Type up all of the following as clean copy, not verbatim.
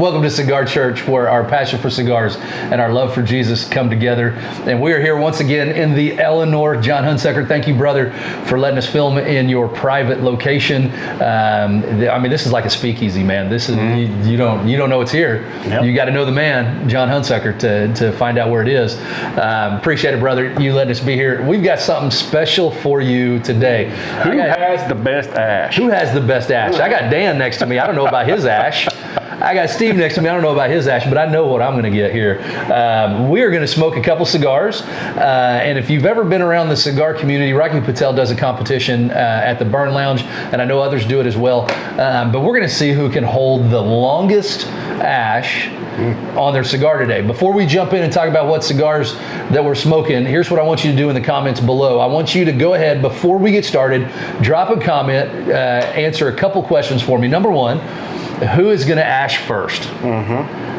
Welcome to Cigar Church, where our passion for cigars and our love for Jesus come together. And we are here once again in the Eleanor. John Hunsaker, thank you, brother, for letting us film in your private location. I mean, this is like a speakeasy, man. This is you don't know it's here. Yep. You got to know the man, John Hunsaker, to find out where it is. Appreciate it, brother. You letting us be here. We've got something special for you today. Who has the best ash? Who has the best ash? I got Dan next to me. I don't know about his ash. I got Steve next to me. I don't know about his ash, but I know what I'm going to get here. We are going to smoke a couple cigars. And if you've ever been around the cigar community, Rocky Patel does a competition at the Burn Lounge, and I know others do it as well. But we're going to see who can hold the longest ash on their cigar today. Before we jump in and talk about what cigars that we're smoking, here's what I want you to do in the comments below. I want you to go ahead, before we get started, drop a comment, answer a couple questions for me. Number one, who is going to ash first?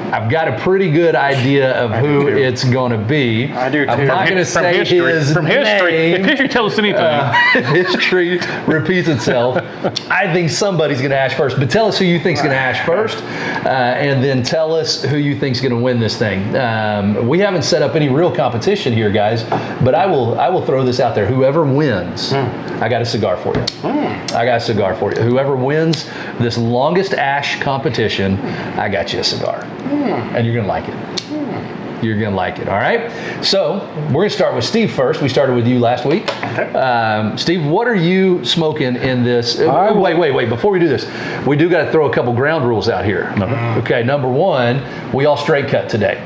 I've got a pretty good idea of who it's going to be. I do too. I'm not going to say his From history. name. If history tells us anything. If history repeats itself, I think somebody's going to ash first. But tell us who you think's going to ash first, and then tell us who you think's going to win this thing. We haven't set up any real competition here, guys, but I will throw this out there. Whoever wins, I got a cigar for you. I got a cigar for you. Whoever wins this longest ash competition, I got you a cigar. And you're going to like it. You're going to like it, all right? So we're going to start with Steve first. We started with you last week. Okay. Steve, what are you smoking in this? Wait. Before we do this, we do got to throw a couple ground rules out here. Okay, number one, we all straight cut today.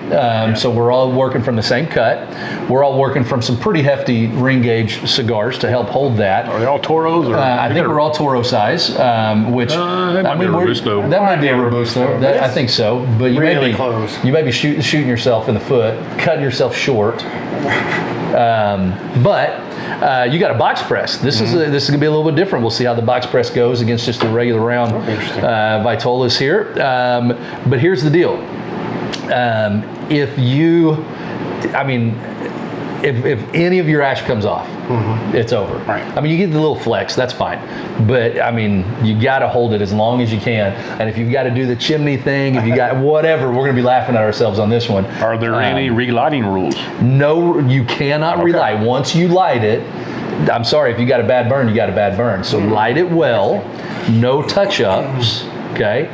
So we're all working from the same cut. We're all working from some pretty hefty ring gauge cigars to help hold that. Are they all Toros? Or I think we're all Toro size, which that might be a Robusto. That might be a Robusto. I think so. But you really may be close. You may be shooting yourself in the foot, cutting yourself short. But you got a box press. This is going to be a little bit different. We'll see how the box press goes against just a regular round Vitolas here. But here's the deal. If any of your ash comes off, it's over. Right. I mean, you get the little flex, that's fine. But I mean, you got to hold it as long as you can. And if you've got to do the chimney thing, if you got whatever, we're going to be laughing at ourselves on this one. Are there any relighting rules? No, you cannot relight. Once you light it, I'm sorry, if you got a bad burn, you got a bad burn. So light it well, no touch-ups, okay?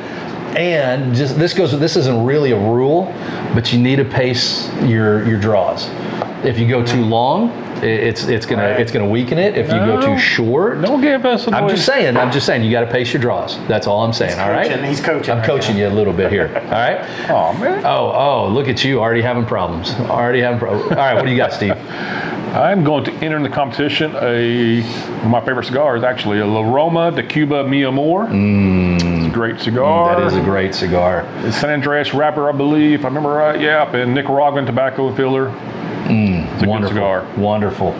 And just this isn't really a rule, but you need to pace your draws. If you go too long, it's gonna weaken it. If you go too short, don't give us. I'm just saying you got to pace your draws. That's all I'm saying. All right. He's coaching. I'm coaching you a little bit here. All right. Oh man. Oh, look at you already having problems. All right. What do you got, Steve? I'm going to enter in the competition one of my favorite cigars, actually, a La Roma de Cuba Mi Amor. It's a great cigar. That is a great cigar. It's San Andreas wrapper, I believe, if I remember right. Yeah, up in Nicaraguan tobacco filler. It's a good cigar. Wonderful.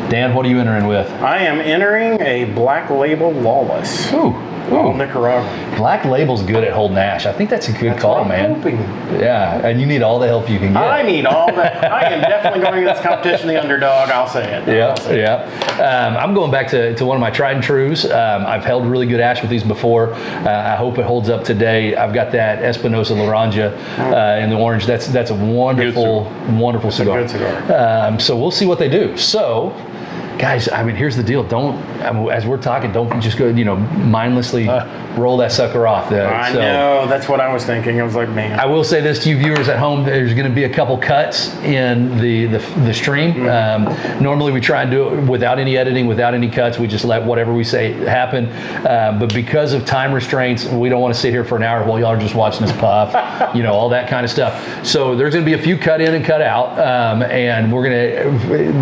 Dan, what are you entering with? I am entering a Black Label Lawless. Ooh. Nicaragua. Black Label's good at holding ash. I think that's a good call, man. Hoping. Yeah, and you need all the help you can get. I need all that. I am definitely going to this competition the underdog. I'll say it. Yeah. I'm going back to one of my tried and trues. I've held really good ash with these before. I hope it holds up today. I've got that Espinosa Laranja in the orange. That's a wonderful cigar. It's a good cigar. So we'll see what they do. So, guys, I mean, here's the deal. As we're talking, don't just go, mindlessly roll that sucker off. I know. That's what I was thinking. I was like, man. I will say this to you viewers at home. There's going to be a couple cuts in the stream. Normally we try and do it without any editing, without any cuts. We just let whatever we say happen. But because of time restraints, we don't want to sit here for an hour while y'all are just watching us puff, all that kind of stuff. So there's going to be a few cut in and cut out. And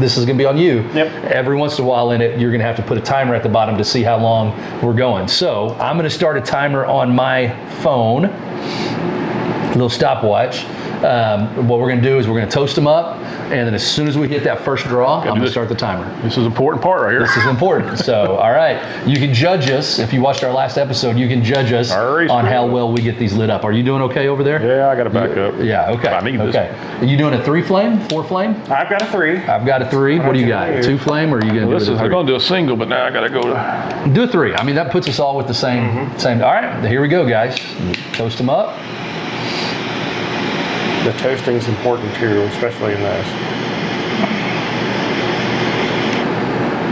this is going to be on you. Yep. Every once in a while in it, you're going to have to put a timer at the bottom to see how long we're going. So I'm going to start a timer on my phone, a little stopwatch. What we're going to do is we're going to toast them up, and then as soon as we hit that first draw, I'm going to start the timer. This is an important part right here. This is important. So, all right. You can judge us. If you watched our last episode, you can judge us on how well we get these lit up. Are you doing okay over there? Yeah, I got to back up. Yeah, okay. I need this. Okay. Are you doing a 3-flame, 4-flame? I've got a 3. I've got a 3. What do you got? 2-flame, or are you going to do it? I'm going to do a single, but now I got to go to... Do a 3. I mean, that puts us all with the same. All right, here we go, guys. Toast them up. The toasting's important too, especially in this.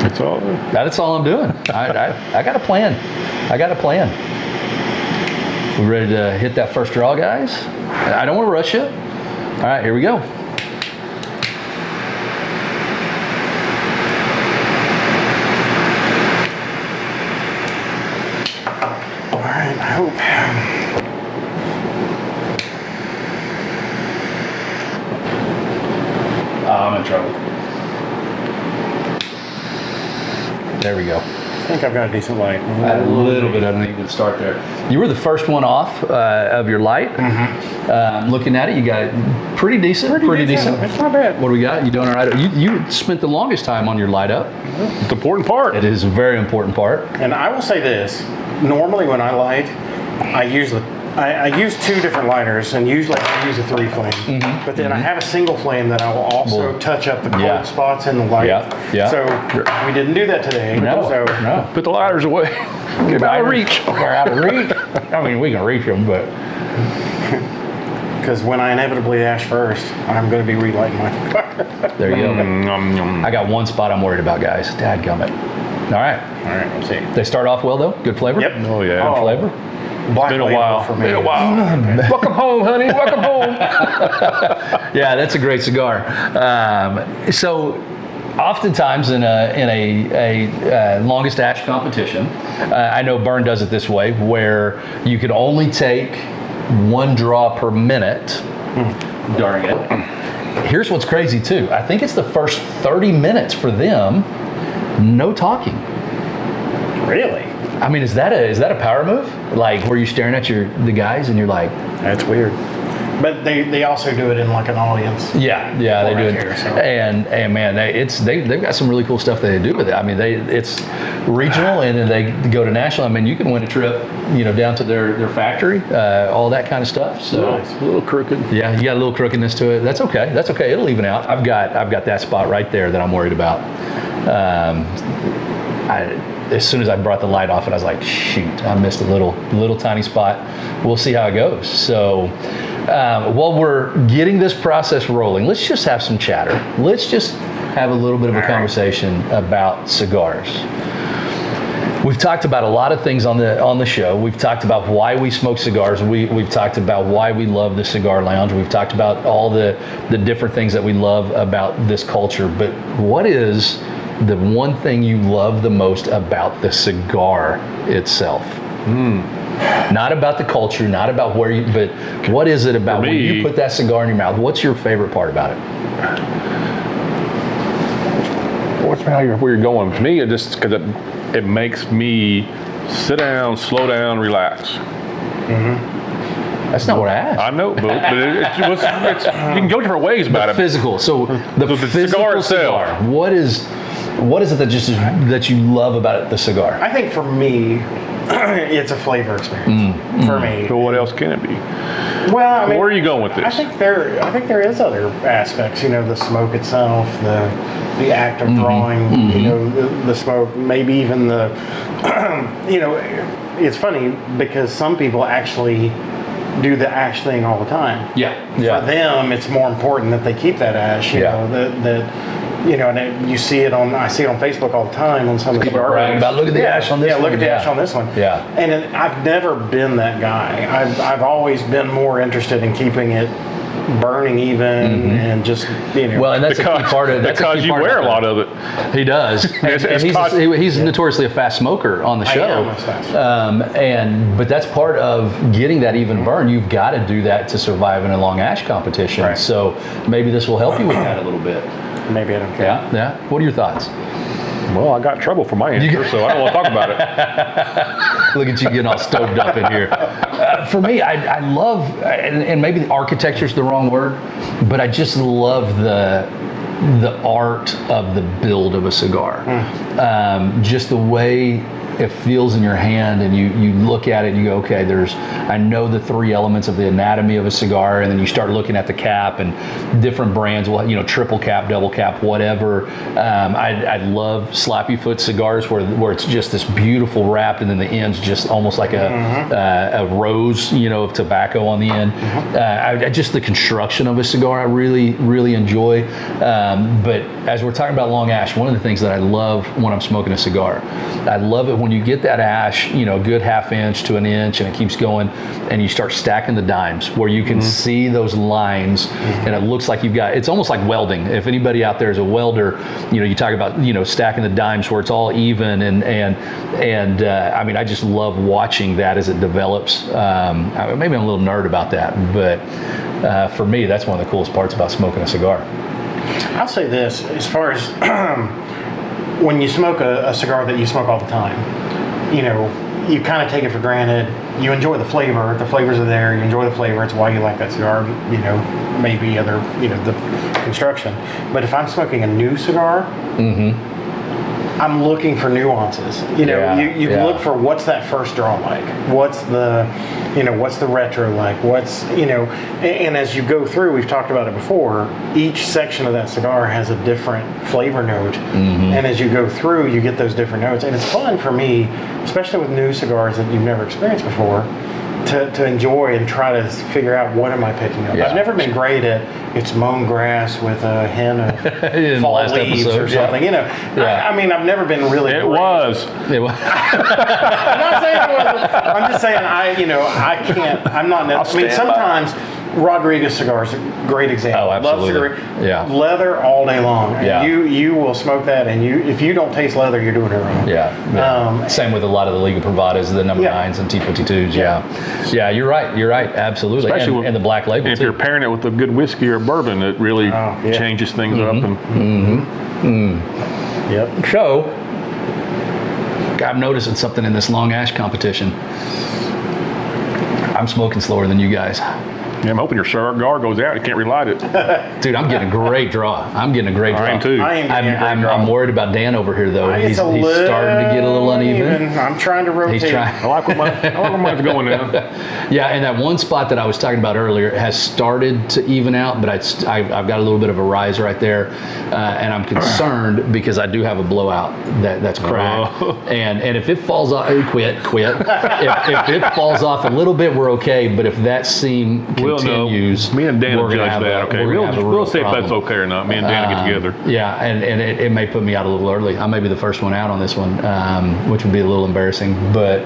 That's all. That's all I'm doing. I got a plan. I got a plan. We ready to hit that first draw, guys? I don't want to rush you. All right, here we go. All right, I hope. I'm in trouble. There we go. I think I've got a decent light. A little bit. I don't even start there. You were the first one off of your light. Looking at it, you got it pretty decent. Pretty decent. It's not bad. What do we got? You doing all right? You spent the longest time on your light up. It's the important part. It is a very important part. And I will say this: normally when I light, I use two different lighters, and usually I use a 3-flame. But then I have a single flame that I will also touch up the cold spots in the light. Yeah. So we didn't do that today. No. Put the lighters away. Get out of reach. They're out of reach. I mean, we can reach them, but Because when I inevitably ash first, I'm going to be relighting my car. there you go. I got one spot I'm worried about, guys. Dadgummit. All right. All right, let's see. They start off well, though. Good flavor. Yep. Oh, yeah. Good flavor. Black Been a label while. for me. Been a while. Welcome home, honey. Welcome home. Yeah, that's a great cigar. So, oftentimes in a longest ash competition, I know Burn does it this way, where you could only take one draw per minute during it. Here's what's crazy too. I think it's the first 30 minutes for them, no talking. Really? I mean, is that a power move? Like where you're staring at the guys and you're like, That's weird. But they also do it in like an audience. yeah, they do it. Here, so. And man, they've got some really cool stuff they do with it. I mean, it's regional and then they go to national. I mean, you can win a trip, down to their factory, all that kind of stuff. So Nice. A little crooked. yeah, you got a little crookedness to it. That's okay. It'll even out. I've got that spot right there that I'm worried about. As soon as I brought the light off, and I was like, shoot, I missed a little tiny spot. We'll see how it goes. So while we're getting this process rolling, let's just have some chatter. Let's just have a little bit of a conversation about cigars. We've talked about a lot of things on the show. We've talked about why we smoke cigars. We've talked about why we love the cigar lounge. We've talked about all the different things that we love about this culture. But what is the one thing you love the most about the cigar itself? Not about the culture, not about but what is it about when you put that cigar in your mouth? What's your favorite part about it? What's where you're going? To me, it just because it makes me sit down, slow down, relax. That's not what I asked. I know, but it's you can go different ways about it. Physical. So the physical cigar itself. cigar. What is it that you love about the cigar? I think for me, it's a flavor experience. For me. So what else can it be? Well, I mean, Where are you going with this? I think there is other aspects. The smoke itself, the act of drawing. The smoke. Maybe even the. It's funny because some people actually do the ash thing all the time. Yeah. For them, it's more important that they keep that ash. And you see it I see it on Facebook all the time on some of the People are bragging about, look at the ash on this one. look at the ash on this one. Yeah. And I've never been that guy. I've always been more interested in keeping it burning even and just Well, and that's a key part of it. Because you wear a lot of it. He does. And he's notoriously a fast smoker on the show. I am a fast but that's part of getting that even burn. You've got to do that to survive in a long ash competition. Right. So maybe this will help you with that a little bit. Maybe I don't care. Yeah. What are your thoughts? Well, I got trouble for my answer, so I don't want to talk about it. Look at you getting all stoved up in here. For me, I love, and maybe the architecture is the wrong word, but I just love the art of the build of a cigar. Just the way it feels in your hand, and you look at it and you go, okay, I know the three elements of the anatomy of a cigar, and then you start looking at the cap, and different brands will, triple cap, double cap, whatever. I love slappy foot cigars where it's just this beautiful wrap, and then the end's just almost like a rose, of tobacco on the end. Just the construction of a cigar, I really, really enjoy. But as we're talking about long ash, one of the things that I love when I'm smoking a cigar, I love it when you get that ash, a good half inch to an inch, and it keeps going, and you start stacking the dimes where you can see those lines, and it looks like it's almost like welding. If anybody out there is a welder, you talk about, stacking the dimes where it's all even, and I mean, I just love watching that as it develops. Maybe I'm a little nerd about that, but for me, that's one of the coolest parts about smoking a cigar. I'll say this, as far as when you smoke a cigar that you smoke all the time, you kind of take it for granted. You enjoy the flavor. The flavors are there. You enjoy the flavor. It's why you like that cigar, maybe other, the construction. But if I'm smoking a new cigar, I'm looking for nuances. You look for what's that first draw like? What's the retro like? And as you go through, we've talked about it before, each section of that cigar has a different flavor note. And as you go through, you get those different notes. And it's fun for me, especially with new cigars that you've never experienced before, to enjoy and try to figure out what am I picking up. I've never been great at it's mown grass with a hen of fall leaves or something. I mean, I've never been really. It was. I'm not saying it wasn't. I'm just saying I can't. I'm not. I mean, sometimes Rodriguez cigars, a great example. Oh, absolutely. Leather all day long. Yeah. You will smoke that, and if you don't taste leather, you're doing it wrong. Yeah. Same with a lot of the Liga Privadas, the number 9s and T22s. Yeah. You're right. Absolutely. Especially and the black label. If you're pairing it with a good whiskey or bourbon, it really changes things up. Yep. So, I'm noticing something in this long ash competition. I'm smoking slower than you guys. Yeah, I'm hoping your cigar goes out. You can't relight it. Dude, I'm getting a great draw. I am too. I'm worried about Dan over here, though. He's starting to get a little uneven. I'm trying to rotate. I like where mine's going now. Yeah, and that one spot that I was talking about earlier has started to even out, but I've got a little bit of a rise right there, and I'm concerned because I do have a blowout that's cracked. And if it falls off, quit. if it falls off a little bit, we're okay. But if that seam continues, me and Dan will judge that. Okay, we'll see if that's okay or not. Me and Dan get together. Yeah, and it may put me out a little early. I may be the first one out on this one, which would be a little embarrassing. But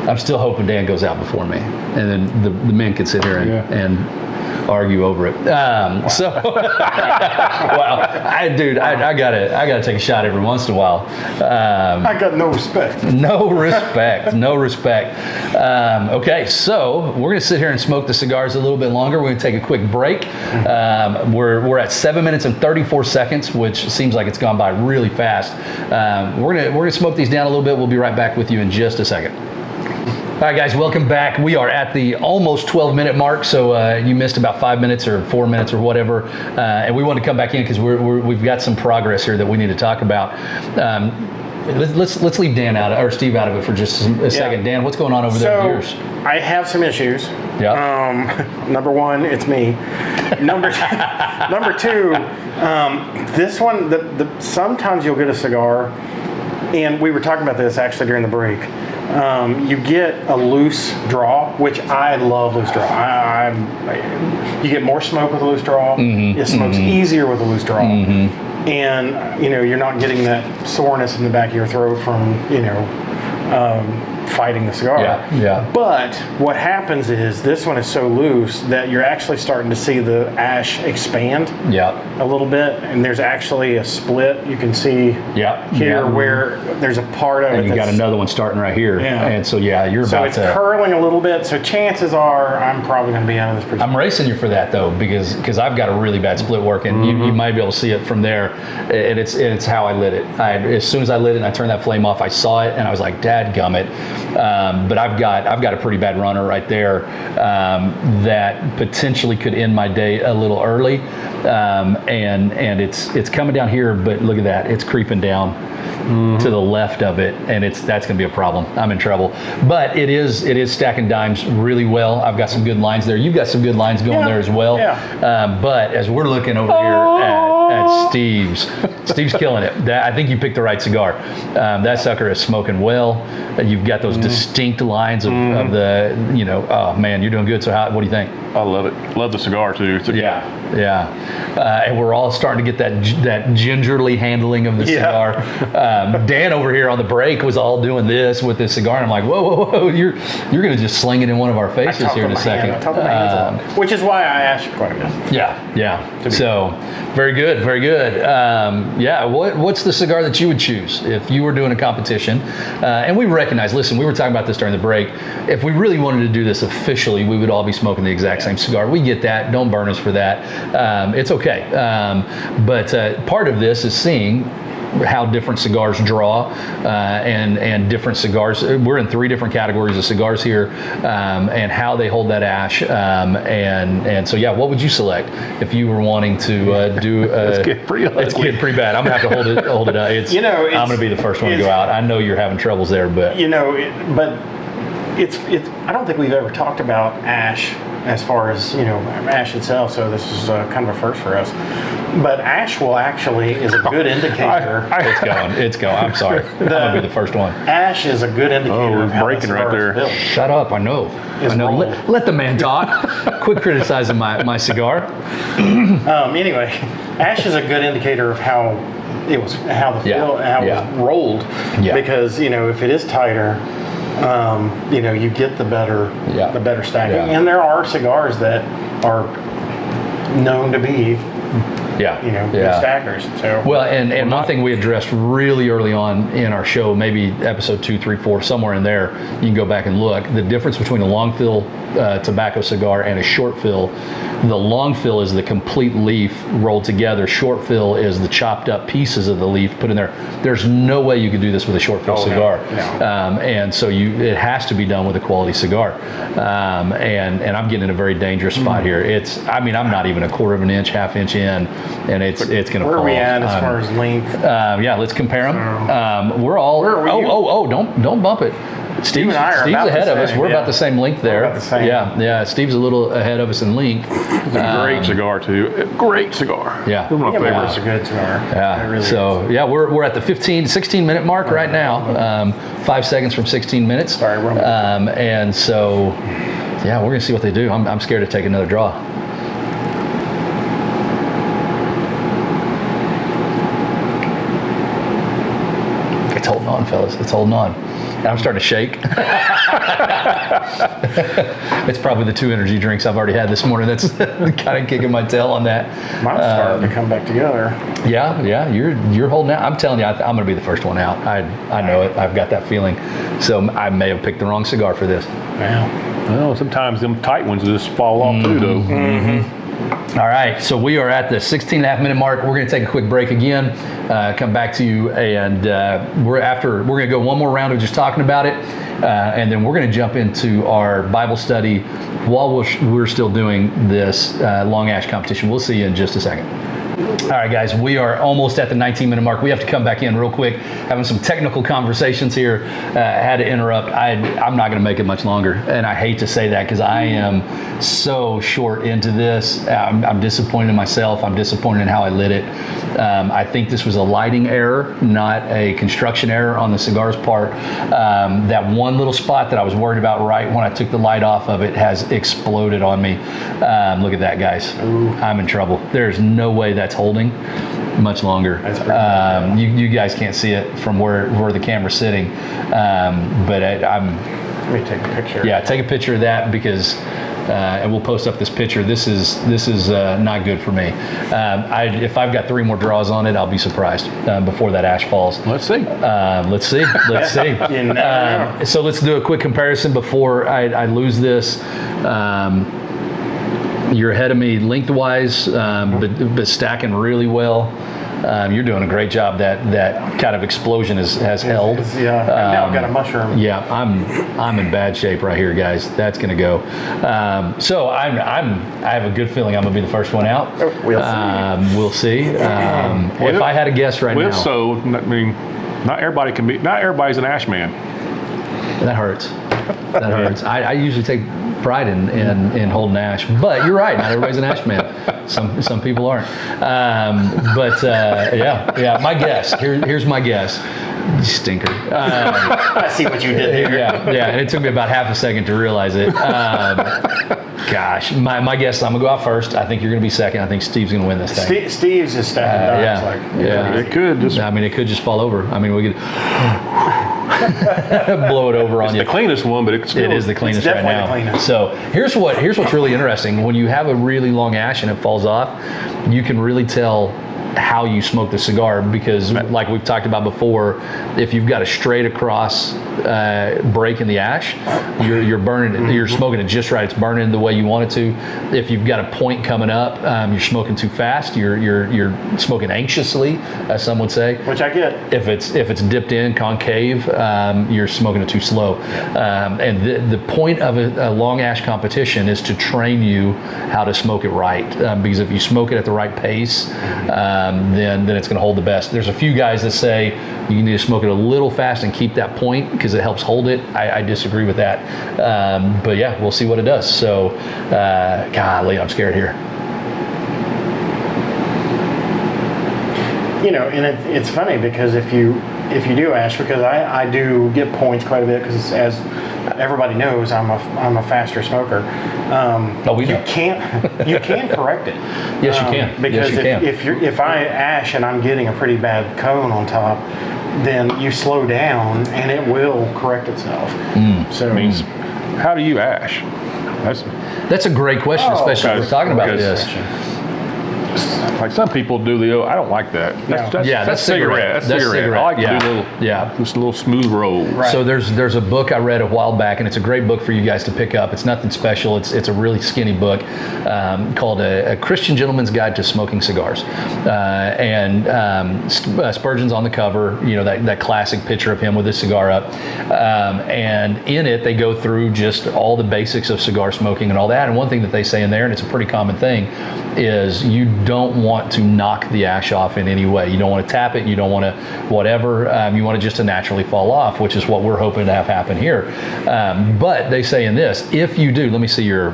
I'm still hoping Dan goes out before me, and then the men can sit here and argue over it. So, well, I gotta take a shot every once in a while. I got no respect. No respect. Okay, so we're gonna sit here and smoke the cigars a little bit longer. We're gonna take a quick break. We're at 7 minutes and 34 seconds, which seems like it's gone by really fast. We're gonna smoke these down a little bit. We'll be right back with you in just a second. All right, guys, welcome back. We are at the almost 12-minute mark, so you missed about 5 minutes or 4 minutes or whatever, and we want to come back in because we've got some progress here that we need to talk about. Let's leave Dan out or Steve out of it for just a second. Dan, what's going on over there with yours? I have some issues. Yeah. Number one, it's me. Number two, this one. Sometimes you'll get a cigar, and we were talking about this actually during the break. You get a loose draw, which I love loose draw. You get more smoke with a loose draw. It smokes easier with a loose draw. And, you're not getting that soreness in the back of your throat from, fighting the cigar. Yeah. But what happens is this one is so loose that you're actually starting to see the ash expand a little bit, and there's actually a split. You can see here where there's a part of it. And you got another one starting right here. Yeah. And so it's curling a little bit. So chances are I'm probably going to be out of this pretty soon. I'm racing you for that though, because I've got a really bad split working. You might be able to see it from there, and it's how I lit it. As soon as I lit it and I turned that flame off, I saw it and I was like, "Dadgummit." But I've got a pretty bad runner right there that potentially could end my day a little early, and it's coming down here. But look at that, it's creeping down to the left of it, and that's going to be a problem. I'm in trouble. But it is stacking dimes really well. I've got some good lines there. You've got some good lines going there as well. Yeah. But as we're looking over here at Steve's killing it. I think you picked the right cigar. That sucker is smoking well. You've got those distinct lines of the, oh man, you're doing good. So what do you think? I love it. Love the cigar too. Yeah. And we're all starting to get that gingerly handling of the cigar. Dan over here on the break was all doing this with this cigar, and I'm like, whoa, you're going to just sling it in my what's faces here in a second. Which is why I asked you quite a bit. Yeah. So, very good. What's the cigar that you would choose if you were doing a competition? And we recognize, listen, we were talking about this during the break. If we really wanted to do this officially, we would all be smoking the exact same cigar. We get that. Don't burn us for that. It's okay. But part of this is seeing how different cigars draw and different cigars. We're in 3 different categories of cigars here, and how they hold that ash. And so, what would you select if you were wanting to do? It's getting pretty ugly. It's getting pretty bad. I'm gonna have to hold it up. I'm gonna be the first one to go out. I know you're having troubles there, but it's. I don't think we've ever talked about ash as far as ash itself. So this is kind of a first for us. But ash is a good indicator. It's going. I'm sorry. I'm gonna be the first one. Ash is a good indicator of how breaking right there. built. Shut up! I know. Let the man talk. Quit criticizing my cigar. Anyway, ash is a good indicator of how it was rolled. Yeah. Because if it is tighter, you get the better stacking. Yeah. And there are cigars that are known to be good stackers. So and one thing we addressed really early on in our show, maybe episode 2, 3, 4, somewhere in there, you can go back and look. The difference between a long fill tobacco cigar and a short fill. The long fill is the complete leaf rolled together. Short fill is the chopped up pieces of the leaf put in there. There's no way you could do this with a short fill cigar. No. And so it has to be done with a quality cigar. And I'm getting in a very dangerous spot here. I'm not even a quarter of an inch, half inch in, and it's going to fall. Where are we at as far as length? Let's compare them. We're all. Don't bump it. Steve's ahead of us. We're about the same length there. We're about the same. Yeah. Steve's a little ahead of us in length. It's a great cigar too. Great cigar. Yeah. One of my favorites. It's a good cigar. Yeah. It really so is. we're at the 16 minute mark right now. 5 seconds from 16 minutes. Sorry, we're and so we're gonna see what they do. I'm scared to take another draw. It's holding on, fellas. It's holding on. I'm starting to shake. It's probably the 2 energy drinks I've already had this morning that's kind of kicking my tail on that. Mine's starting to come back together. Yeah, you're holding out. I'm telling you, I'm going to be the first one out. I know it. I've got that feeling. So I may have picked the wrong cigar for this. Yeah. Well, sometimes them tight ones just fall off too, though. Mm-hmm. All right, so we are at the 16 and a half minute mark. We're going to take a quick break again, come back to you, and we're going to go one more round of just talking about it, and then we're going to jump into our Bible study while we're still doing this long ash competition. We'll see you in just a second. All right, guys, we are almost at the 19-minute mark. We have to come back in real quick, having some technical conversations here. Had to interrupt. I'm not going to make it much longer, and I hate to say that because I am so short into this. I'm disappointed in myself. I'm disappointed in how I lit it. I think this was a lighting error, not a construction error on the cigar's part. That one little spot that I was worried about right when I took the light off of it has exploded on me. Look at that, guys. Ooh. I'm in trouble. There's no way that's holding much longer. That's you guys can't see it from where the camera's sitting, but Let me take a picture. Yeah, take a picture of that because, and we'll post up this picture. This is not good for me. If I've got 3 more draws on it, I'll be surprised before that ash falls. Let's see. Let's see. You never know. So let's do a quick comparison before I lose this. You're ahead of me lengthwise, but stacking really well. You're doing a great job. That kind of explosion has held. Yeah, I've now got a mushroom. Yeah, I'm in bad shape right here, guys. That's gonna go. So I have a good feeling I'm gonna be the first one out. We'll see. If I had a guess right now, So I mean, not everybody's an ash man. that hurts. That hurts. I usually take pride in holding ash, but you're right. Not everybody's an ash man. Some people aren't. Yeah. My guess. Here's my guess. You stinker. I see what you did there. Yeah. And it took me about half a second to realize it. Gosh, my guess is I'm gonna go out first. I think you're gonna be second. I think Steve's gonna win this thing. Steve's just stacking Yeah. It could just. I mean, it could just fall over. I mean, we could blow it over on you. The cleanest one, but it is the cleanest right now. The cleanest. So here's what's really interesting. When you have a really long ash and it falls off, you can really tell how you smoke the cigar, because like we've talked about before, if you've got a straight across break in the ash, you're burning it, you're smoking it just right. It's burning the way you want it to. If you've got a point coming up, you're smoking too fast. You're smoking anxiously, as some would say. Which I get. If it's dipped in concave, you're smoking it too slow. And the point of a long ash competition is to train you how to smoke it right. Because if you smoke it at the right pace, then it's going to hold the best. There's a few guys that say you need to smoke it a little fast and keep that point because it helps hold it. I disagree with that. But yeah, we'll see what it does. So, golly, I'm scared here. You know, and it's funny because if you do ash, because I do get points quite a bit, because as everybody knows, I'm a faster smoker. We know. You can correct it. Yes, you can. Because yes, you can. if I ash and I'm getting a pretty bad cone on top, then you slow down and it will correct itself. So means, how do you ash? That's a great question, especially if we're talking about this. Like some people do I don't like that. That's cigarette. That's cigarette. I like to do just a little smooth roll. Right. So there's a book I read a while back, and it's a great book for you guys to pick up. It's nothing special. It's a really skinny book called a Christian Gentleman's Guide to Smoking Cigars. Spurgeon's on the cover, you know, that classic picture of him with his cigar up. And in it, they go through just all the basics of cigar smoking and all that. And one thing that they say in there, and it's a pretty common thing, is you don't want to knock the ash off in any way. You don't want to tap it. You don't want to whatever. You want it just to naturally fall off, which is what we're hoping to have happen here. But they say in this, if you do, let me see your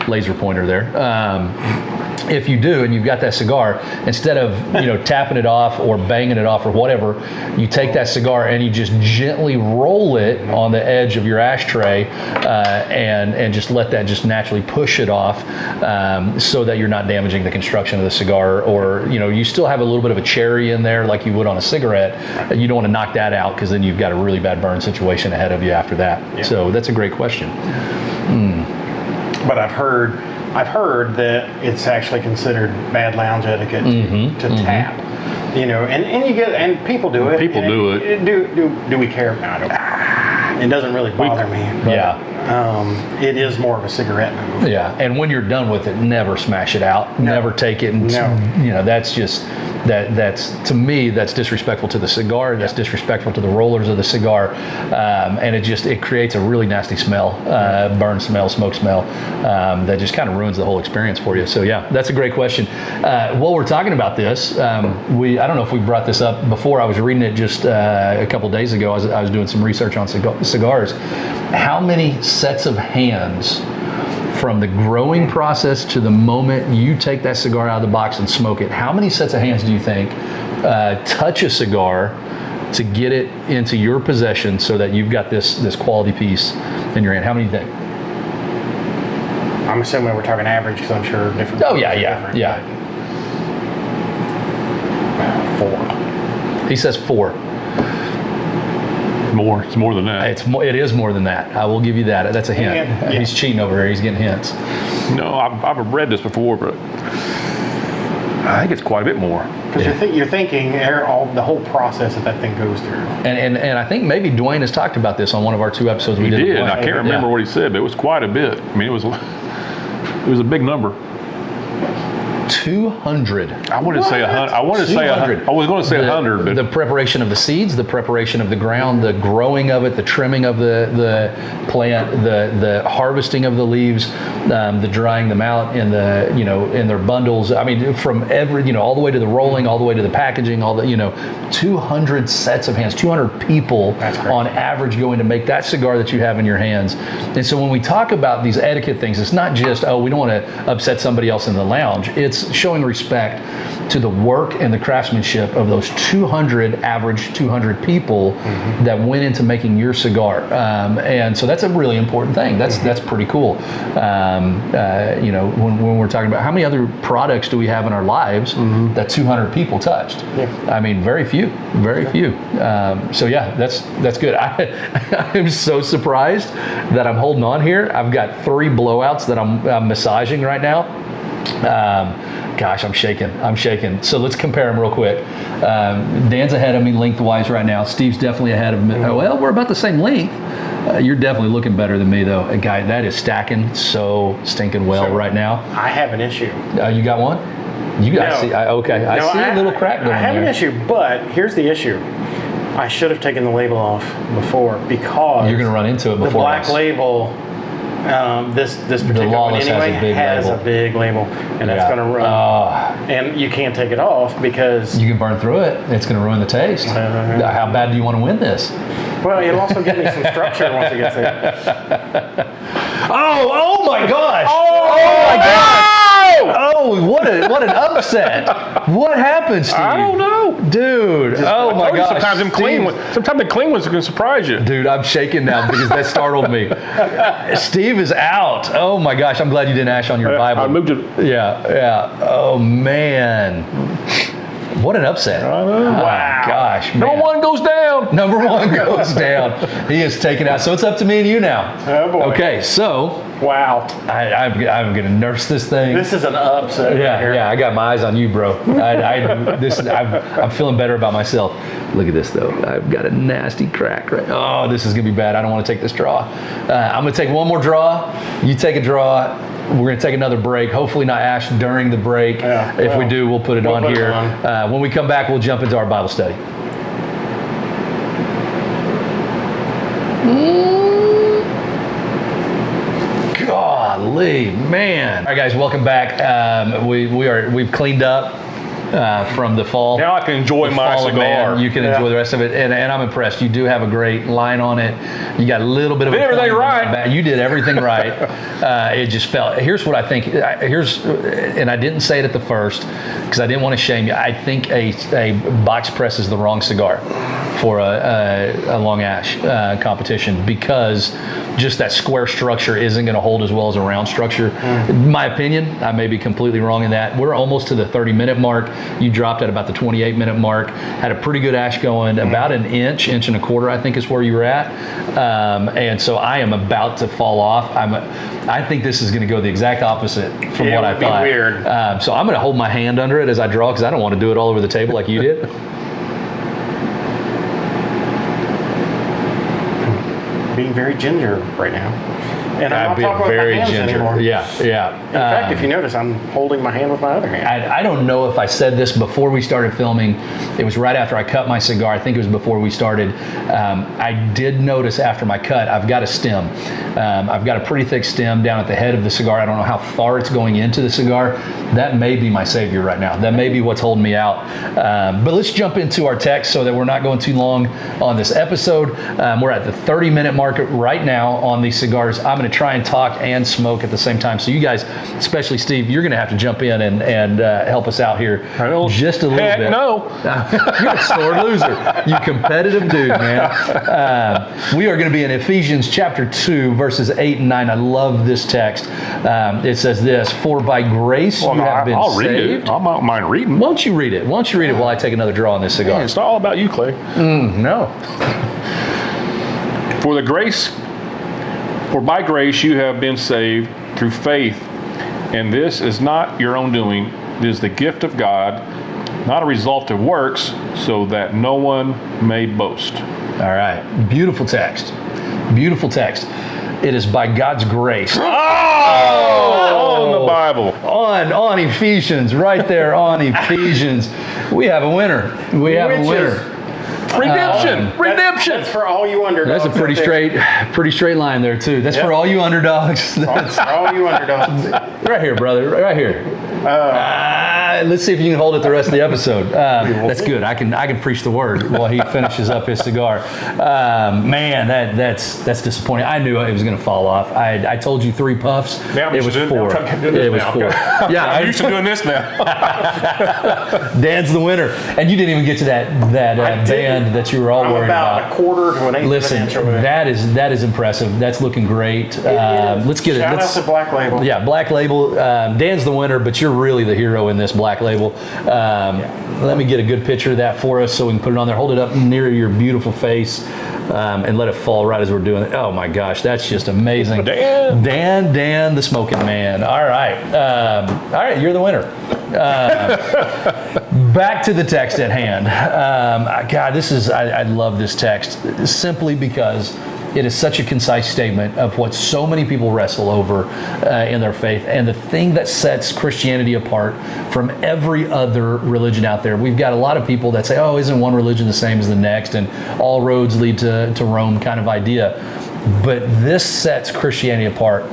laser pointer there. If you do, and you've got that cigar, instead of tapping it off or banging it off or whatever, you take that cigar and you just gently roll it on the edge of your ashtray, and just let that just naturally push it off, so that you're not damaging the construction of the cigar, or you still have a little bit of a cherry in there like you would on a cigarette. You don't want to knock that out, because then you've got a really bad burn situation ahead of you after that. Yeah. So that's a great question. But I've heard that it's actually considered bad lounge etiquette to tap. And you get, and people do it. People do it. Do we care? No, I don't. It doesn't really bother me. But, it is more of a cigarette move. Yeah, and when you're done with it, never smash it out. No. Never take it. And that's just that's to me, that's disrespectful to the cigar. That's disrespectful to the rollers of the cigar, and it creates a really nasty smell, burn smell, smoke smell, that just kind of ruins the whole experience for you. So yeah, that's a great question. While we're talking about this, I don't know if we brought this up before. I was reading it just a couple days ago. I was doing some research on cigars. How many sets of hands, from the growing process to the moment you take that cigar out of the box and smoke it, how many sets of hands do you think touch a cigar to get it into your possession so that you've got this quality piece in your hand? How many do you think? I'm assuming we're talking average, because I'm sure different. Oh yeah. 4. He says 4. It's more than that. It is more than that. I will give you that. That's a hint. Yeah. He's cheating over here. He's getting hints. No, I've read this before, but I think it's quite a bit more. Because you're thinking the whole process that thing goes through. And I think maybe Dwayne has talked about this on one of our 2 episodes we did. He did. I can't remember what he said, but it was quite a bit. I mean, it was. It was a big number. 200. I wanted to say 100. I wanted to say 100. I was going to say 100, but the preparation of the seeds, the preparation of the ground, the growing of it, the trimming of the plant, the harvesting of the leaves, the drying them out in the in their bundles. I mean, from every all the way to the rolling, all the way to the packaging, all the 200 sets of hands, 200 people on average going to make that cigar that you have in your hands. And so when we talk about these etiquette things, it's not just we don't want to upset somebody else in the lounge. It's showing respect to the work and the craftsmanship of those 200 people that went into making your cigar, and so that's a really important thing. That's pretty cool. When we're talking about how many other products do we have in our lives that 200 people touched? I mean, very few. So yeah, that's good. I'm so surprised that I'm holding on here. I've got 3 blowouts that I'm massaging right now. Gosh, I'm shaking. So let's compare them real quick. Dan's ahead of me lengthwise right now. Steve's definitely ahead of me. Well, we're about the same length. You're definitely looking better than me, though. A guy that is stacking so stinking well right now. I have an issue. You got one? You got see? Okay, I see a little crack going there. I have an issue, but here's the issue. I should have taken the label off before because you're going to run into it before the black label. This particular one anyway has a big label, and that's going to run. And you can't take it off because you can burn through it. It's going to ruin the taste. How bad do you want to win this? Well, it'll also give me some structure once it gets there. Oh my gosh! Oh my gosh! Oh, what an upset! What happened, Steve? I don't know, dude. Oh my gosh! Sometimes the clean ones can surprise you, dude. I'm shaking now because that startled me. Steve is out. Oh my gosh! I'm glad you didn't ash on your Bible. I moved it. Yeah. Oh man. What an upset. I know. Wow. Gosh, man. Number 1 goes down. Number 1 goes down. He is taken out. So it's up to me and you now. Oh, boy. Okay, so. Wow. I'm going to nurse this thing. This is an upset. Yeah, I got my eyes on you, bro. I'm feeling better about myself. Look at this, though. I've got a nasty crack right. Oh, this is going to be bad. I don't want to take this draw. I'm going to take one more draw. You take a draw. We're going to take another break. Hopefully not ash during the break. If we do, we'll put it on here. When we come back, we'll jump into our Bible study. Golly, man. All right, guys, welcome back. We've cleaned up from the fall. Now I can enjoy my cigar. Man. You can enjoy the rest of it, and I'm impressed. You do have a great line on it. You got a little bit of everything right. You did everything right. It just felt. Here's what I think. And I didn't say it at the first because I didn't want to shame you. I think a box press is the wrong cigar for a long ash competition because just that square structure isn't going to hold as well as a round structure. In my opinion, I may be completely wrong in that. We're almost to the 30-minute mark. You dropped at about the 28-minute mark. Had a pretty good ash going, about an inch and a quarter, I think is where you were at. And so I am about to fall off. I think this is going to go the exact opposite from what I thought. It would be weird. So I'm going to hold my hand under it as I draw because I don't want to do it all over the table like you did. Being very ginger right now. And I'm not talking with my hands anymore. Yeah. In fact, if you notice, I'm holding my hand with my other hand. I don't know if I said this before we started filming. It was right after I cut my cigar. I think it was before we started. I did notice after my cut, I've got a stem. I've got a pretty thick stem down at the head of the cigar. I don't know how far it's going into the cigar. That may be my savior right now. That may be what's holding me out. But let's jump into our text so that we're not going too long on this episode. We're at the 30-minute mark right now on these cigars. I'm going to try and talk and smoke at the same time. So you guys, especially Steve, you're going to have to jump in and help us out here just a little bit. No. You're a sore loser. You competitive dude, man. We are going to be in Ephesians chapter 2, verses 8 and 9. I love this text. It says this, for by grace you have been I'll saved. read it. I don't mind reading. Why don't you read it? Why don't you read it while I take another draw on this cigar? Man, it's not all about you, Clay. No. For by grace you have been saved through faith, and this is not your own doing. It is the gift of God, not a result of works, so that no one may boast. All right. Beautiful text. Beautiful text. It is by God's grace. On the Bible. On Ephesians, right there on Ephesians. We have a winner. We have a winner. Redemption. Redemption. That's for all you underdogs. That's a pretty straight line there too. That's for all you underdogs. That's For all you underdogs. right here, brother. Right here. Let's see if you can hold it the rest of the episode. That's good. I can preach the word while he finishes up his cigar. Man, that's disappointing. I knew it was going to fall off. I told you 3 puffs. Now It was 4. It was 4. Yeah, I'm used to doing this now. Dan's the winner, and you didn't even get to that band that you were all worried about about. a quarter to an eighth Listen, of an inch away. that is impressive. That's looking great. Let's get it. Shout out to Black Label. Yeah, Black Label. Dan's the winner, but you're really the hero in this Black Label. Let me get a good picture of that for us so we can put it on there. Hold it up near your beautiful face and let it fall right as we're doing it. Oh my gosh, that's just amazing. Dan, the smoking man. All right, you're the winner. Back to the text at hand. God, I love this text simply because it is such a concise statement of what so many people wrestle over in their faith, and the thing that sets Christianity apart from every other religion out there. We've got a lot of people that say, oh, isn't one religion the same as the next, and all roads lead to Rome kind of idea. But this sets Christianity apart.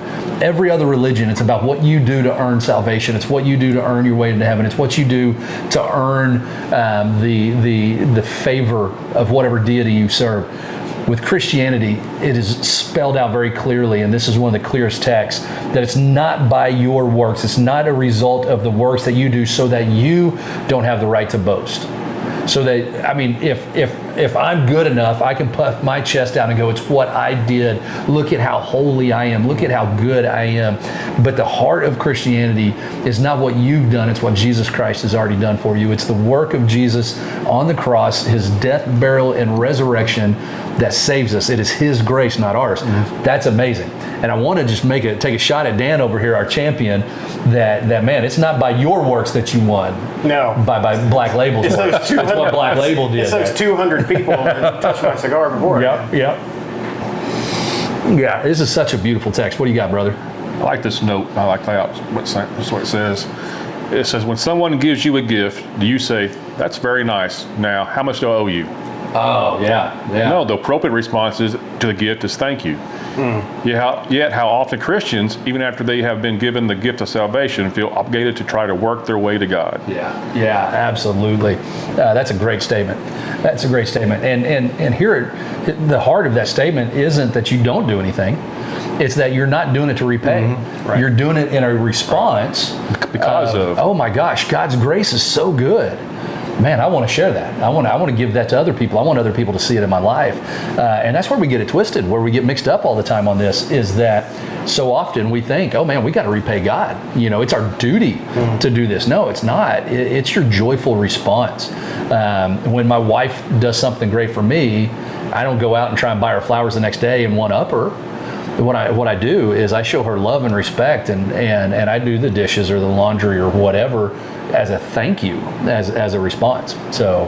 Every other religion, it's about what you do to earn salvation. It's what you do to earn your way into heaven. It's what you do to earn the favor of whatever deity you serve. With Christianity, it is spelled out very clearly, and this is one of the clearest texts, that it's not by your works. It's not a result of the works that you do so that you don't have the right to boast. So that, I mean, if I'm good enough, I can puff my chest out and go, it's what I did. Look at how holy I am. Look at how good I am. But the heart of Christianity is not what you've done. It's what Jesus Christ has already done for you. It's the work of Jesus on the cross, his death, burial, and resurrection that saves us. It is his grace, not ours. Mm-hmm. That's amazing. And I want to just take a shot at Dan over here, our champion, that man, it's not by your works that you won. No. By Black Label's It's works. those 200, That's what Black Label did. It's those 200 people that touched my cigar before. Yep. Yeah, this is such a beautiful text. What do you got, brother? I like this note. I like that. That's what it says. It says, when someone gives you a gift, do you say, that's very nice. Now, how much do I owe you? Oh, yeah. No, the appropriate response to the gift is thank you. Yet how often Christians, even after they have been given the gift of salvation, feel obligated to try to work their way to God. Yeah, absolutely. That's a great statement. That's a great statement. And here, the heart of that statement isn't that you don't do anything. It's that you're not doing it to repay. Mm-hmm. Right. You're doing it in a response because of. Oh my gosh, God's grace is so good. Man, I want to share that. I want to give that to other people. I want other people to see it in my life. And that's where we get it twisted, where we get mixed up all the time on this, is that so often we think, oh man, we got to repay God. You know, it's our duty to do this. No, it's not. It's your joyful response. When my wife does something great for me, I don't go out and try and buy her flowers the next day and one-up her. What I do is I show her love and respect, and I do the dishes or the laundry or whatever as a thank you, as a response. So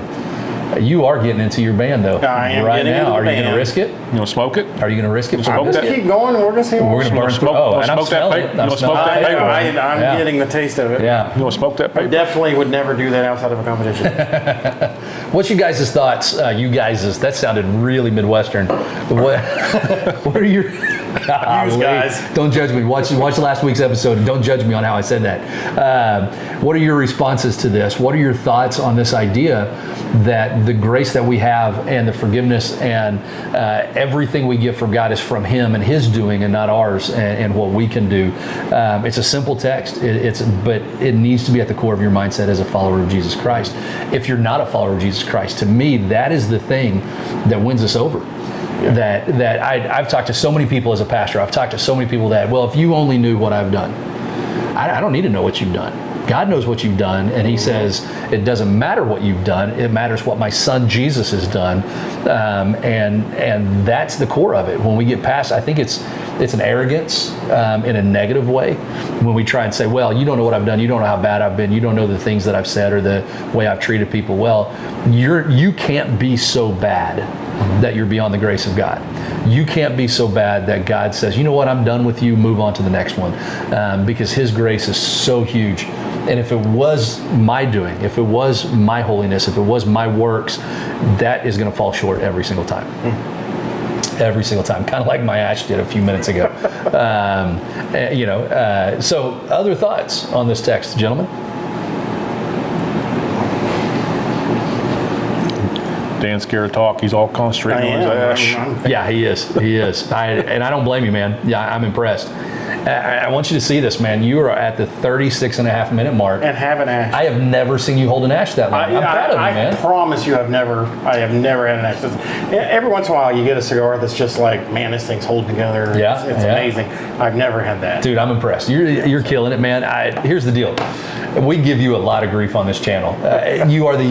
you are getting into your band though. I am right getting now. into the Are you band. going to risk it? You want to smoke it? Are you going to risk it? Smoke that. Keep going. We're gonna see. We're going to burn smoke- through. Oh, and I'm smoke that smelling paper? it. I'm You smoke smelling that it. paper? I'm Yeah. getting the taste of it. Yeah. You want to smoke that I paper? definitely would never do that outside of a competition. What's you guys' thoughts? That sounded really Midwestern. What are your... Golly. Guys. Don't judge me. Watch last week's episode and don't judge me on how I said that. What are your responses to this? What are your thoughts on this idea that the grace that we have and the forgiveness and everything we get from God is from him and his doing and not ours and what we can do? It's a simple text, but it needs to be at the core of your mindset as a follower of Jesus Christ. If you're not a follower of Jesus Christ, to me, that is the thing that wins us over. Yeah. I've talked to so many people as a pastor. I've talked to so many people that, well, if you only knew what I've done. I don't need to know what you've done. God knows what you've done, and he says it doesn't matter what you've done. It matters what my son Jesus has done, and that's the core of it. When we get past, I think it's an arrogance in a negative way when we try and say, well, you don't know what I've done. You don't know how bad I've been. You don't know the things that I've said or the way I've treated people. Well, you can't be so bad that you're beyond the grace of God. you can't be so bad that God says, you know what, I'm done with you, move on to the next one. Because his grace is so huge. And if it was my doing, if it was my holiness, if it was my works, that is going to fall short every single time. Every single time, kind of like my ash did a few minutes ago. So other thoughts on this text, gentlemen? Dan's scared to talk. He's all concentrating on his ash. Yeah, he is. He is. And I don't blame you, man. Yeah, I'm impressed. I want you to see this, man. You are at the 36.5-minute mark. And have an ash. I have never seen you hold an ash that long. I'm proud of you, man. I promise you I have never had an ash. Every once in a while you get a cigar that's just like, man, this thing's holding together. Yeah, It's amazing. I've never had that. Dude, I'm impressed. You're killing it, man. Here's the deal. We give you a lot of grief on this channel. You are the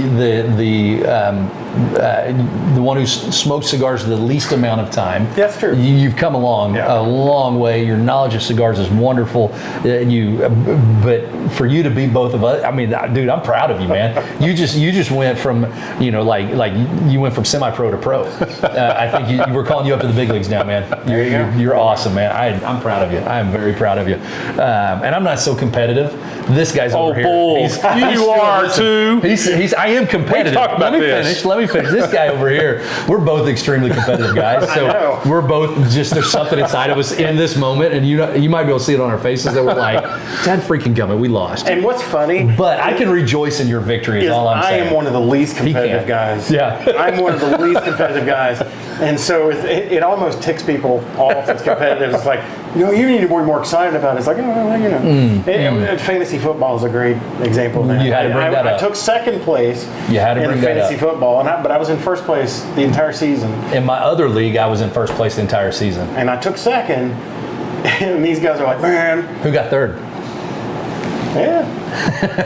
one who's smoked cigars the least amount of time. That's true. You've come along a long way. Your knowledge of cigars is wonderful. But for you to be both of us, I mean, dude, I'm proud of you, man. You just went from, like you went from semi-pro to pro. I think we're calling you up to the big leagues now, man. There you go. You're awesome, man. I'm proud of you. I am very proud of you. And I'm not so competitive. This guy's over here. Bull. You are too. I am competitive. We talked about this. Let me finish. This guy over here, we're both extremely competitive guys. So we're both there's something inside of us in this moment, and you might be able to see it on our faces that we're like, Dad freaking gummit, we lost. And what's funny, but I can rejoice in your victory is all I'm saying. I am one of the least competitive guys. Yeah. I'm one of the least competitive guys. And so it almost ticks people off as competitive. It's like, you need to be more excited about it. It's like, fantasy football is a great example of that. You had to bring that up. I took second place in fantasy football, but I was in first place the entire season. In my other league, I was in first place the entire season. And I took second, and these guys are like, man. Who got third? Yeah.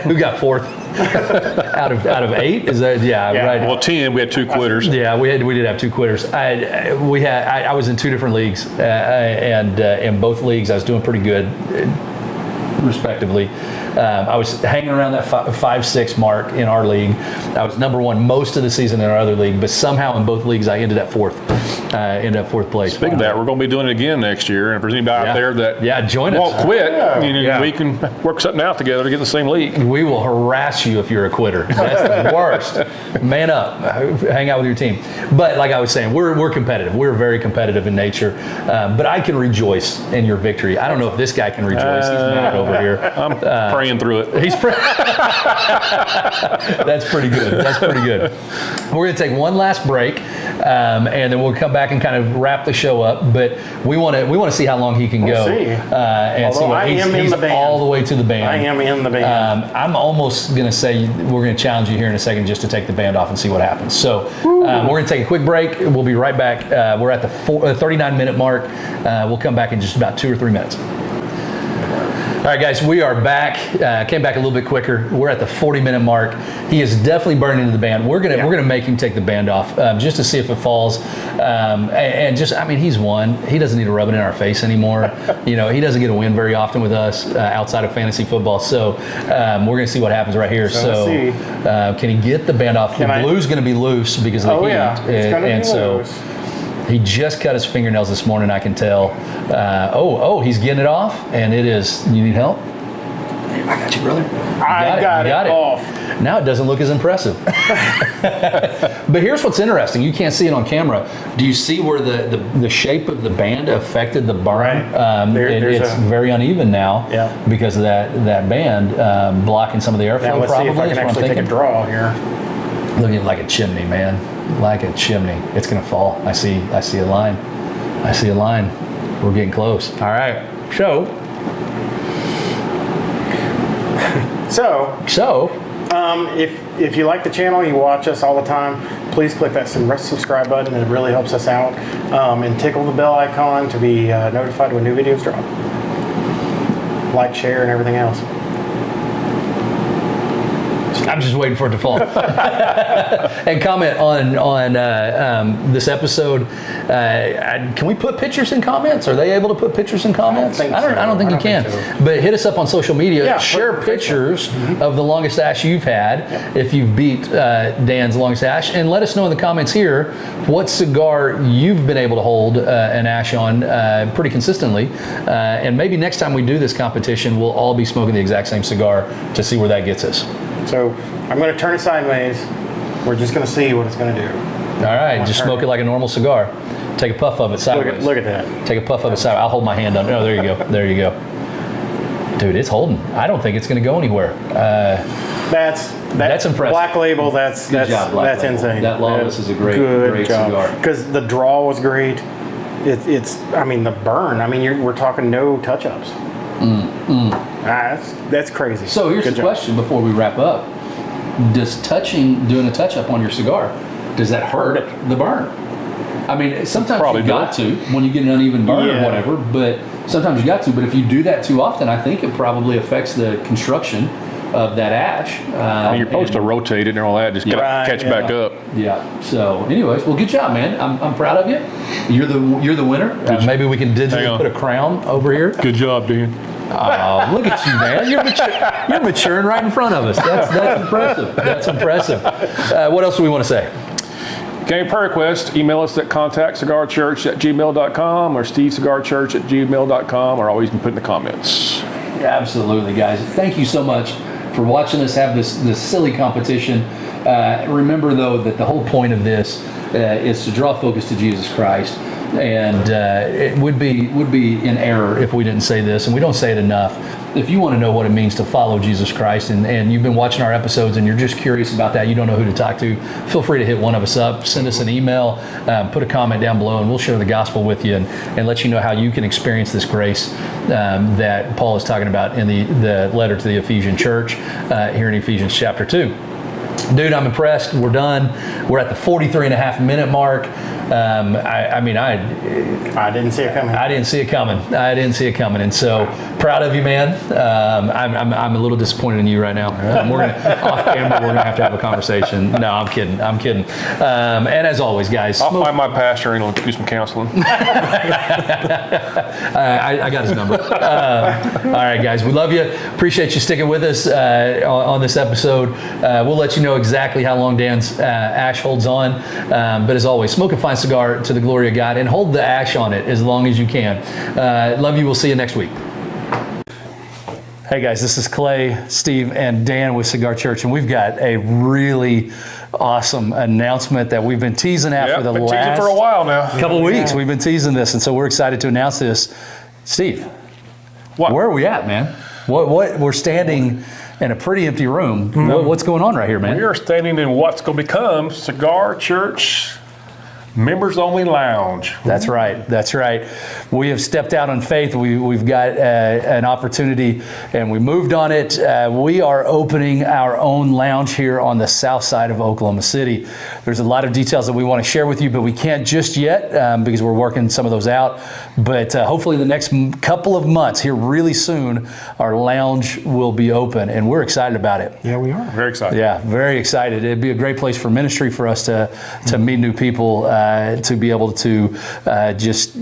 Who got fourth? out of 8? Is that right? Well, 10. We had 2 quitters. Yeah, we did have 2 quitters. I was in 2 different leagues, and in both leagues I was doing pretty good, respectively. I was hanging around that 5-6 mark in our league. I was number 1 most of the season in our other league, but somehow in both leagues I ended up 4th. Ended up 4th place. Speaking of that, we're going to be doing it again next year. And if there's anybody out there that join us. won't quit, we can work something out together to get in the same league. We will harass you if you're a quitter. That's the worst. Man up. Hang out with your team. But like I was saying, we're competitive. We're very competitive in nature. But I can rejoice in your victory. I don't know if this guy can rejoice. He's mad over here. I'm praying through it. He's That's pretty good. That's pretty good. We're going to take one last break, and then we'll come back and kind of wrap the show up. But we want to see how long he can go. And see what he's in the band. All the way to the band. I am in the band. I'm almost going to say we're going to challenge you here in a second just to take the band off and see what happens. So we're going to take a quick break. We'll be right back. We're at the 39-minute mark. We'll come back in just about 2 or 3 minutes. All right, guys, we are back. Came back a little bit quicker. We're at the 40-minute mark. He is definitely burning into the band. We're gonna make him take the band off just to see if it falls. And just, I mean, he's won. He doesn't need to rub it in our face anymore. He doesn't get a win very often with us outside of fantasy football. So we're gonna see what happens right here. So can he get the band off? The blue's gonna be loose because of the heat. Yeah, it's gonna be loose. He just cut his fingernails this morning, I can tell. He's getting it off, and it is, you need help? I got you, brother. I got it off. Now it doesn't look as impressive. But here's what's interesting. You can't see it on camera. Do you see where the shape of the band affected the burn? Right. It's very uneven now because of that band blocking some of the airflow. Now let's see if I can actually take a draw here. Looking like a chimney, man. Like a chimney. It's going to fall. I see a line. I see a line. We're getting close. All right. So, if you like the channel, you watch us all the time, please click that subscribe button. It really helps us out. And tickle the bell icon to be notified when new videos drop. Like, share, and everything else. I'm just waiting for it to fall. And comment on this episode. Can we put pictures in comments? Are they able to put pictures in comments? I don't think you can. But hit us up on social media. Yeah, share pictures of the longest ash you've had if you've beat Dan's longest ash, and let us know in the comments here what cigar you've been able to hold an ash on pretty consistently. And maybe next time we do this competition, we'll all be smoking the exact same cigar to see where that gets us. So I'm going to turn it sideways. We're just going to see what it's going to do. All right, just smoke it like a normal cigar. Take a puff of it sideways. Look at that. Take a puff of it sideways. I'll hold my hand on. Oh, there you go. There you go. Dude, it's holding. I don't think it's going to go anywhere. That's impressive. Black Label. That's insane. That Lawless is a great job. cigar. Because the draw was great. I mean, the burn. I mean, we're talking no touch-ups. That's crazy. So here's the question before we wrap up. Doing a touch-up on your cigar, does that hurt the burn? I mean, sometimes Probably you got to when you get an uneven burn or whatever, but sometimes you got to. But if you do that too often, I think it probably affects the construction of that ash. You're supposed to rotate it and all that, just catch back up. Yeah. So, anyways, well, good job, man. I'm proud of you. You're the winner. Maybe we can digitally put a crown over here. Good job, Dan. Oh, look at you, man. You're maturing right in front of us. That's impressive. That's impressive. What else do we want to say? Game prayer request, email us at contactcigarchurch@gmail.com or stevecigarchurch@gmail.com, or always can put in the comments. Absolutely, guys. Thank you so much for watching us have this silly competition. Remember, though, that the whole point of this is to draw focus to Jesus Christ. And it would be in error if we didn't say this, and we don't say it enough. If you want to know what it means to follow Jesus Christ, and you've been watching our episodes and you're just curious about that, you don't know who to talk to, feel free to hit one of us up, send us an email, put a comment down below, and we'll share the gospel with you and let you know how you can experience this grace that Paul is talking about in the letter to the Ephesian church here in Ephesians chapter 2. Dude, I'm impressed. We're done. We're at the 43.5 minute mark. I didn't see it coming. I didn't see it coming. And so proud of you, man. I'm a little disappointed in you right now. Off camera, we're gonna have to have a conversation. No, I'm kidding. And as always, guys, I'll find my pastor and I'll do some counseling. I got his number. All right, guys, we love you. Appreciate you sticking with us on this episode. We'll let you know exactly how long Dan's ash holds on. But as always, smoke a fine cigar to the glory of God and hold the ash on it as long as you can. Love you. We'll see you next week. Hey guys, this is Clay, Steve, and Dan with Cigar Church, and we've got a really awesome announcement that we've been teasing for the last for a while now. couple of weeks. We've been teasing this, and so we're excited to announce this. Steve, where are we at, man? What we're standing in a pretty empty room. What's going on right here, man? We are standing in what's going to become Cigar Church Members Only Lounge. That's right. We have stepped out on faith. We've got an opportunity, and we moved on it. We are opening our own lounge here on the south side of Oklahoma City. There's a lot of details that we want to share with you, but we can't just yet because we're working some of those out. But hopefully the next couple of months, here really soon, our lounge will be open, and we're excited about it. Yeah, we are. Very excited. Yeah, very excited. It'd be a great place for ministry for us to meet new people, to be able to just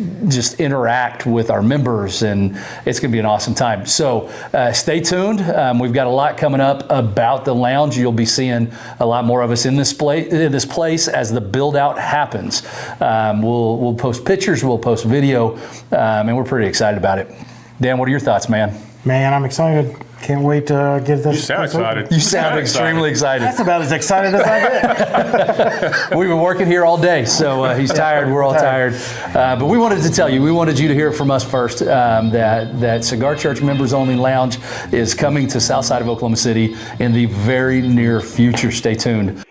interact with our members, and it's going to be an awesome time. So stay tuned. We've got a lot coming up about the lounge. You'll be seeing a lot more of us in this place as the build out happens. We'll post pictures, we'll post video, and we're pretty excited about it. Dan, what are your thoughts, man? Man, I'm excited. Can't wait to get this. You sound excited. You sound extremely excited. That's about as excited as I get. We've been working here all day, so he's tired. We're all tired. But we wanted to tell you, we wanted you to hear it from us first, that Cigar Church Members Only Lounge is coming to south side of Oklahoma City in the very near future. Stay tuned.